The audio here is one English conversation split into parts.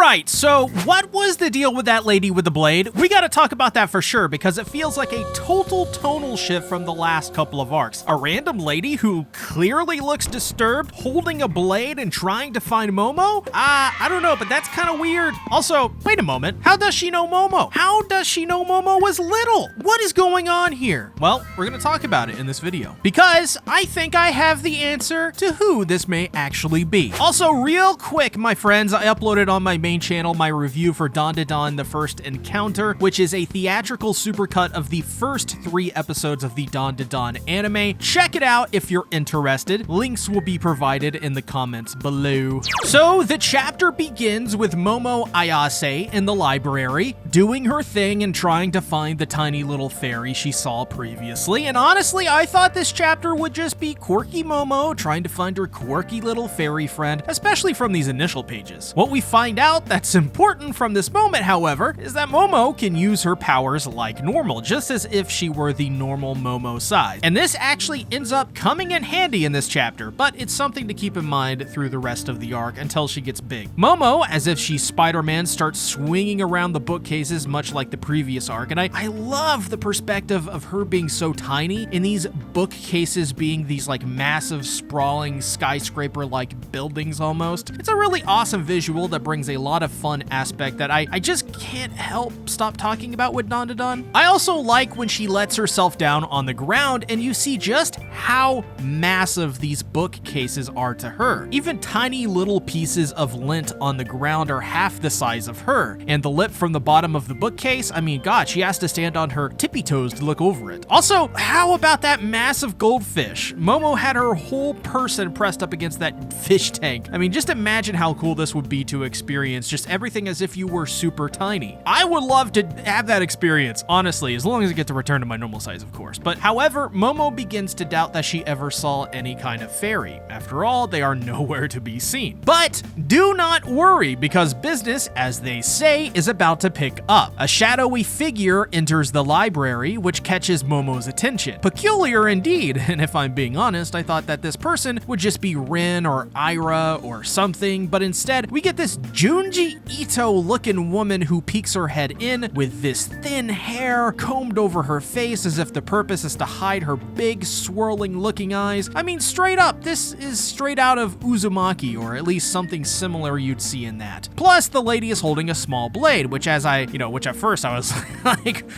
Alright, so what was the deal with that lady with the blade? We gotta talk about that for sure, because it feels like a total tonal shift from the last couple of arcs. A random lady who clearly looks disturbed, holding a blade and trying to find Momo? I don't know, but that's kind of weird. Also, wait a moment, how does she know Momo? How does she know Momo was little? What is going on here? Well, we're gonna talk about it in this video, because I think I have the answer to who this may actually be. Also, real quick, my friends, I uploaded on my main channel my review for Dandadan: The First Encounter, which is a theatrical supercut of the first 3 episodes of the Dandadan anime. Check it out if you're interested. Links will be provided in the comments below. So the chapter begins with Momo Ayase in the library, doing her thing and trying to find the tiny little fairy she saw previously. And honestly, I thought this chapter would just be quirky Momo trying to find her quirky little fairy friend, especially from these initial pages. What we find out that's important from this moment, however, is that Momo can use her powers like normal, just as if she were the normal Momo size. And this actually ends up coming in handy in this chapter, but it's something to keep in mind through the rest of the arc until she gets big. Momo, as if she's Spider-Man, starts swinging around the bookcases much like the previous arc, and I love the perspective of her being so tiny in these bookcases being these like massive sprawling skyscraper-like buildings almost. It's a really awesome visual that brings a lot of fun aspect that I just can't help stop talking about with Dandadan. I also like when she lets herself down on the ground and you see just how massive these bookcases are to her. Even tiny little pieces of lint on the ground are half the size of her, and the lip from the bottom of the bookcase, I mean, God, she has to stand on her tippy toes to look over it. Also, how about that massive goldfish? Momo had her whole person pressed up against that fish tank. I mean, just imagine how cool this would be to experience, just everything as if you were super tiny. I would love to have that experience, honestly, as long as I get to return to my normal size, of course. But however, Momo begins to doubt that she ever saw any kind of fairy. After all, they are nowhere to be seen. But do not worry, because business, as they say, is about to pick up. A shadowy figure enters the library, which catches Momo's attention. Peculiar indeed, and if I'm being honest, I thought that this person would just be Rin or Ira or something, but instead we get this Junji Ito looking woman who peeks her head in with this thin hair combed over her face as if the purpose is to hide her big swirling looking eyes. I mean, straight up, this is straight out of Uzumaki, or at least something similar you'd see in that. Plus, the lady is holding a small blade, which which at first I was like,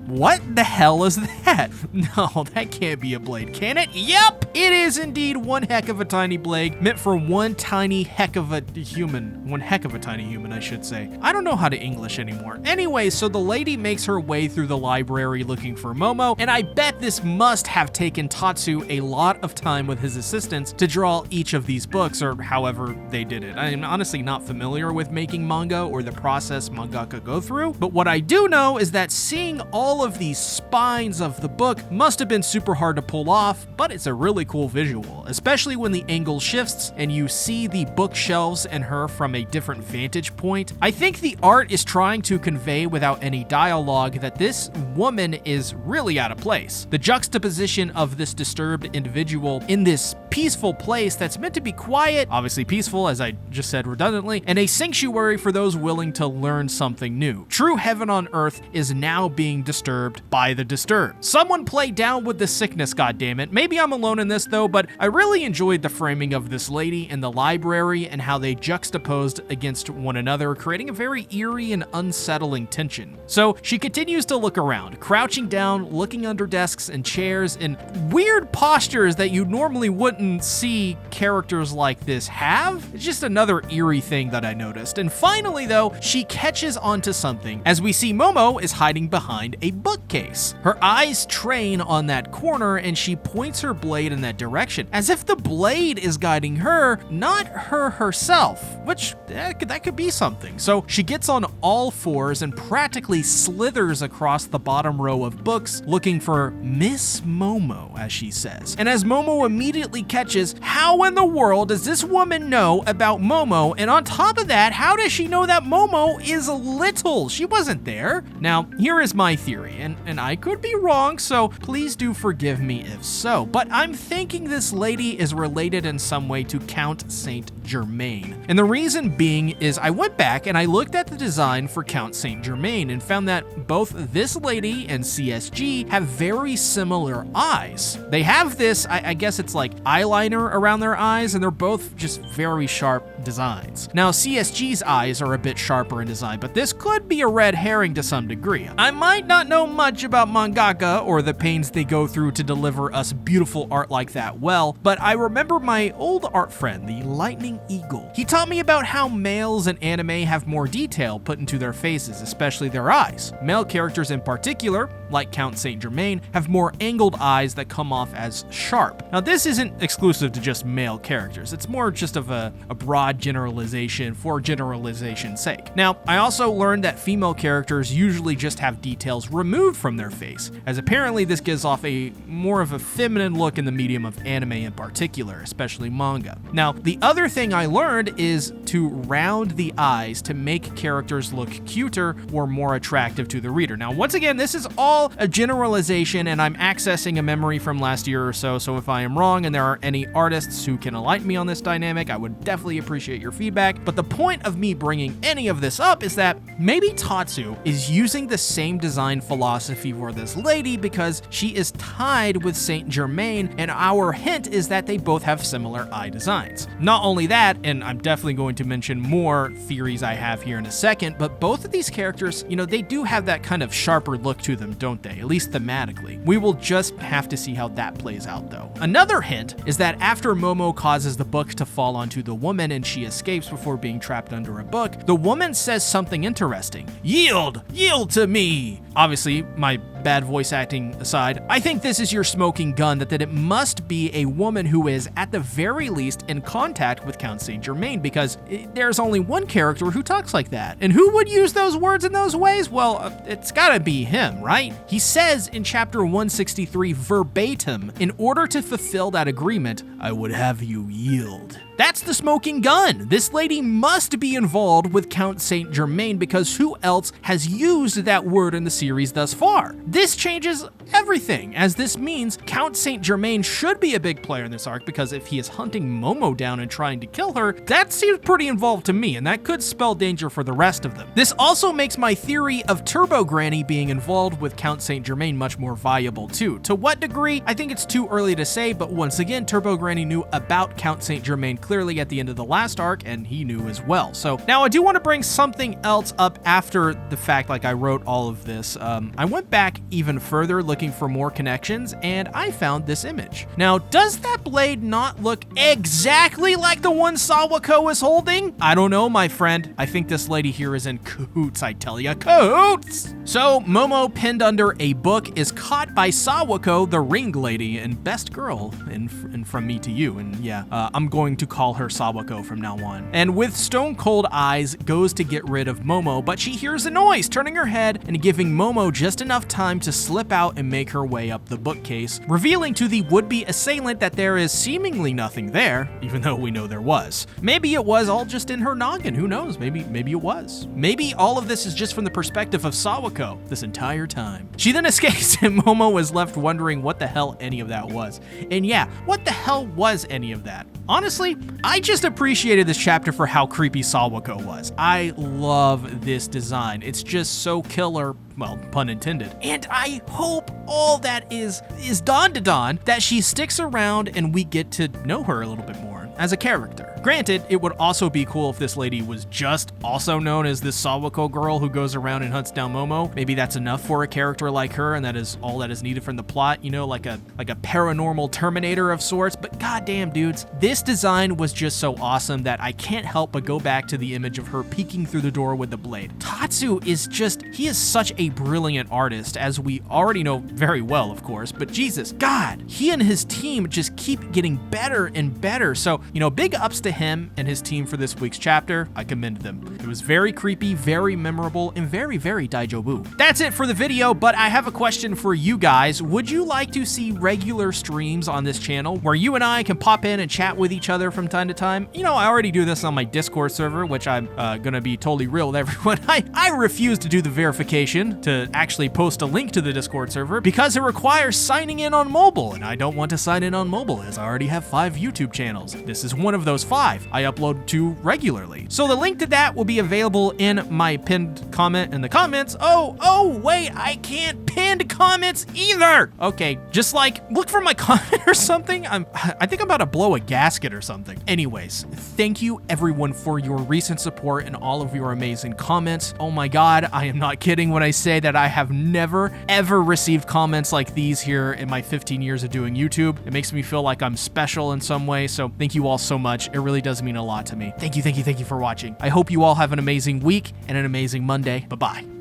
what the hell is that? No, that can't be a blade, can it? Yep, it is indeed one heck of a tiny blade, meant for one tiny heck of a human. One heck of a tiny human, I should say. I don't know how to English anymore. Anyway, so the lady makes her way through the library looking for Momo, and I bet this must have taken Tatsu a lot of time with his assistants to draw each of these books, or however they did it. I'm honestly not familiar with making manga or the process mangaka go through, but what I do know is that seeing all of these spines of the book must have been super hard to pull off, but it's a really cool visual, especially when the angle shifts and you see the bookshelves and her from a different vantage point. I think the art is trying to convey without any dialogue that this woman is really out of place. The juxtaposition of this disturbed individual in this peaceful place that's meant to be quiet, obviously peaceful as I just said redundantly, and a sanctuary for those willing to learn something new. True heaven on earth is now being disturbed by the disturbed. Someone play down with the sickness, goddammit. Maybe I'm alone in this though, but I really enjoyed the framing of this lady in the library and how they juxtaposed against one another, creating a very eerie and unsettling tension. So she continues to look around, crouching down, looking under desks and chairs in weird postures that you normally wouldn't see characters like this have. It's just another eerie thing that I noticed. And finally though, she catches onto something as we see Momo is hiding behind a bookcase. Her eyes train on that corner and she points her blade in that direction, as if the blade is guiding her, not her herself, which that could be something. So she gets on all fours and practically slithers across the bottom row of books looking for Miss Momo, as she she says. And as Momo immediately catches, how in the world does this woman know about Momo? And on top of that, how does she know that Momo is little? She wasn't there. Now, here is my theory, and I could be wrong, so please do forgive me if so, but I'm thinking this lady is related in some way to Count Saint Germain. And the reason being is I went back and I looked at the design for Count Saint Germain and found that both this lady and CSG have very similar eyes. They have this, I guess it's like eyeliner around their eyes, and they're both just very sharp designs. Now, CSG's eyes are a bit sharper in design, but this could be a red herring to some degree. I might not know much about mangaka or the pains they go through to deliver us beautiful art like that well, but I remember my old art friend, the Lightning Eagle. He taught me about how males in anime have more detail put into their faces, especially their eyes. Male characters in particular, like Count Saint Germain, have more angled eyes that come off as sharp. Now, this isn't exclusive to just male characters. It's more just of a broad generalization for generalization's sake. Now, I also learned that female characters usually just have details removed from their face, as apparently this gives off a more of a feminine look in the medium of anime in particular, especially manga. Now, the other thing I learned is to round the eyes to make characters look cuter or more attractive to the reader. Now, once again, this is all a generalization, and I'm accessing a memory from last year or so if I am wrong and there are any artists who can enlighten me on this dynamic, I would definitely appreciate your feedback. But the point of me bringing any of this up is that maybe Tatsu is using the same design philosophy for this lady because she is tied with Saint Germain, and our hint is that they both have similar eye designs. Not only that, and I'm definitely going to mention more theories I have here in a second, but both of these characters, they do have that kind of sharper look to them, don't they? At least thematically. We will just have to see how that plays out, though. Another hint is that after Momo causes the book to fall onto the woman and she escapes before being trapped under a book, the woman says something interesting. Yield! Yield to me! Obviously, my bad voice acting aside, I think this is your smoking gun that it must be a woman who is, at the very least, in contact with Count Saint Germain, because there's only one character who talks like that. And who would use those words in those ways? Well, it's gotta be him, right? He says in chapter 163 verbatim, in order to fulfill that agreement, I would have you yield. That's the smoking gun. This lady must be involved with Count Saint Germain because who else has used that word in the series thus far? This changes everything, as this means Count Saint Germain should be a big player in this arc, because if he is hunting Momo down and trying to kill her, that seems pretty involved to me, and that could spell danger for the rest of them. This also makes my theory of Turbo Granny being involved with Count Saint Germain much more viable too. To what degree? I think it's too early to say, but once again, Turbo Granny knew about Count Saint Germain clearly at the end of the last arc, and he knew as well. So now I do want to bring something else up after the fact, like I wrote all of this. I went back even further looking for more connections, and I found this image. Now, does that blade not look exactly like the one Sawako is holding? I don't know, my friend. I think this lady here is in cahoots, I tell ya, cahoots! So, Momo, pinned under a book, is caught by Sawako, the ring lady, and best girl, and from me to you, and yeah, I'm going to call her Sawako from now on. And with stone cold eyes, goes to get rid of Momo, but she hears a noise, turning her head and giving Momo just enough time to slip out and make her way up the bookcase, revealing to the would-be assailant that there is seemingly nothing there, even though we know there was. Maybe it was all just in her noggin, who knows? Maybe it was. Maybe all of this is just from the perspective of Sawako this entire time. She then escapes and Momo is left wondering what the hell any of that was. And yeah, what the hell was any of that? Honestly, I just appreciated this chapter for how creepy Sawako was. I love this design. It's just so killer, well, pun intended. And I hope all that is Dandadan, that she sticks around and we get to know her a little bit more as a character. Granted, it would also be cool if this lady was just also known as this Sawako girl who goes around and hunts down Momo. Maybe that's enough for a character like her, and that is all that is needed from the plot, like a paranormal Terminator of sorts. But goddamn, dudes, this design was just so awesome that I can't help but go back to the image of her peeking through the door with the blade. Tatsu is he is such a brilliant artist, as we already know very well, of course, but Jesus, God, he and his team just keep getting better and better. So, big ups to to him and his team for this week's chapter. I commend them. It was very creepy, very memorable, and very, very daijobu. That's it for the video, but I have a question for you guys. Would you like to see regular streams on this channel where you and I can pop in and chat with each other from time to time? You know, I already do this on my Discord server, which I'm gonna be totally real with everyone. I refuse to do the verification to actually post a link to the Discord server because it requires signing in on mobile, and I don't want to sign in on mobile as I already have 5 YouTube channels. This is one of those 5 I upload to regularly. So the link to that will be available in my pinned comment in the comments. Oh, wait, I can't pin comments either. Okay, just like look for my comment or something. I think I'm about to blow a gasket or something. Anyways, thank you everyone for your recent support and all of your amazing comments. Oh my God, I am not kidding when I say that I have never ever received comments like these here in my 15 years of doing YouTube. It makes me feel like I'm special in some way, so thank you all so much. It really does mean a lot to me. Thank you for watching. I hope you all have an amazing week and an amazing Monday. Bye-bye.